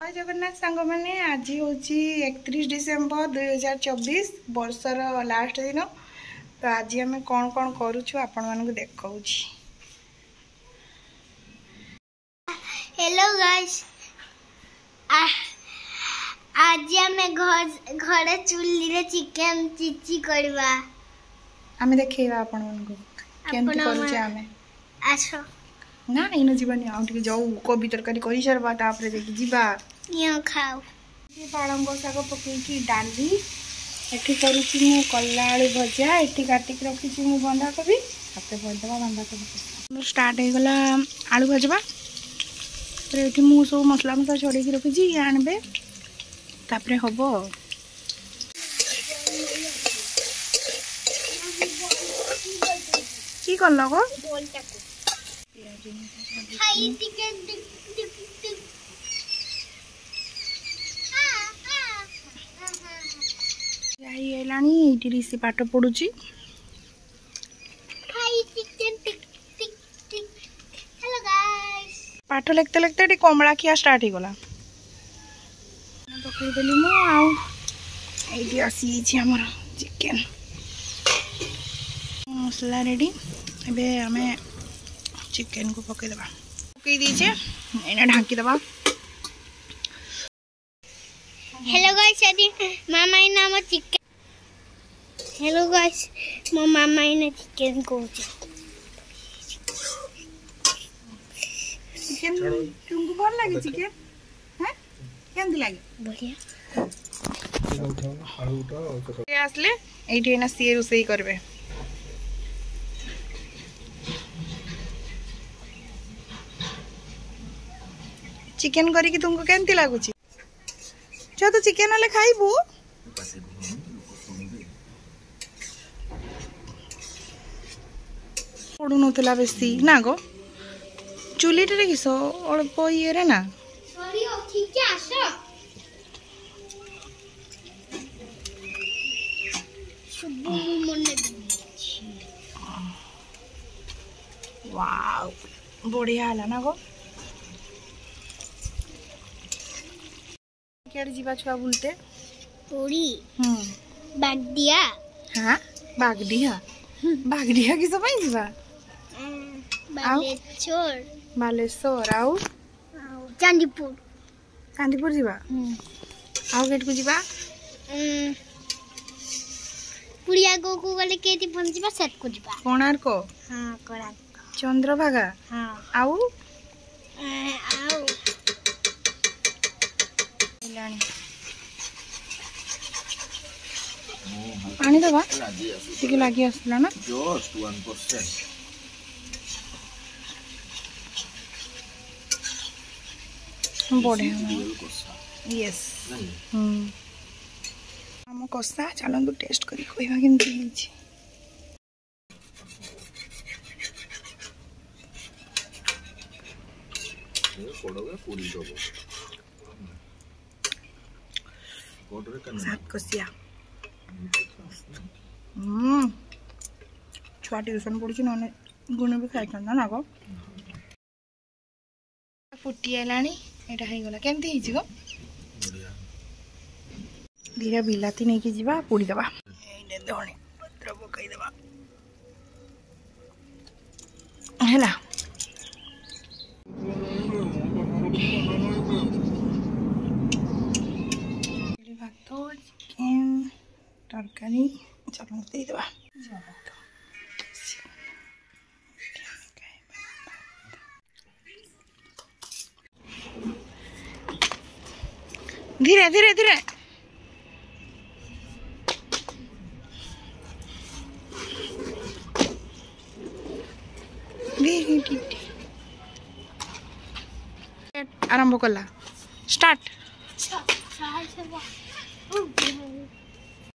जय जगन्नाथ सांग मैंने आज हूँ 31 डिसेम्बर 2024 वर्षर लास्ट दिन। तो आज आम कौन कौन करुचु आपण मानक देखाऊँ। हेलो गाइस, आज आम घरे चुल्ली रे चिकन चिची करवा। आम देखा आपण मानक केमती करूचे आमे। आसो ना इन जीवन आउ टिके जाऊ कोबी तरकारी करि सरबा तापरे देखि जीवा यो खाओ। ये पालंग शाग पकईकी डाली एठी करूची मु कल्ला आलू भजा एठी काटिक रखीची मु बंधा कोबी तापरे भरदबा बंधा कोबी स्टार्ट हो गला आलू भजबा। फिर एठी मु सब मसला मसला छड़े की रखीची ये आनबे तापरे हबो। की करल go high chicken I Elani एठी ऋषि पाठ पढुची। हाई चिकन टिक टिक टिक। हेलो गाइस, पाठ लिखते लिखते एठी कमला खिया स्टार्ट हो गला। पकई देली मु आउ एठी आसी छी हमर चिकन मसला रेडी। एबे हमें चिकन को पकई देबा पकई दीचे एना ढांकी देबा। हेलो गाइस, आदि मामा इन नाम चिकन। हेलो गाइस, मो मामा इन चिकन को चिकन तुमको भल लागे चिकन हैं केंदी लागे बढ़िया। आसले एठी एना सी रोसई करबे। चिकन करी कि तुमको केंती लागुची जो तो चिकन वाले खाइबू। पड़ू नथला बेसी ना गो चुलीटे रे किस अल्प ये रे ना सॉरी ओ ठीक है आसो। सुबु मने वाओ बढ़िया हला ना गो। केड़ जीवा छुआ बुलते पूरी बागदिया। हाँ बागडिया किस पई जीवा बालेश्वर बालेश्वर आउ चांदीपुर चांदीपुर जीवा आउ गेट को जीवा पुरिया गो को गले केती पन जीवा सेट को जीवा कोणार्क। हां कोणार्क चंद्रभागा। हां आउ आउ लानी पानी दबा टिके लागी आसला ना जस्ट 1%। बढ़िया यस हम कषा चलतु टेस्ट करी कहवा केमती ହେଇଛି। सात कसिया छुआ ट्यूशन पढ़ुची ना गुण भी खाई ना गो फुटी आलानी एटा हो गला केमती ହେଇଛି गो धीरे बिलाती नहीं कि जीवा पोड़ी दबा एने धणे पत्र पकई दबा हैला। भात चिकन तरकारी चलो दे दबा धीरे धीरे धीरे आरंभ कला स्टार्ट।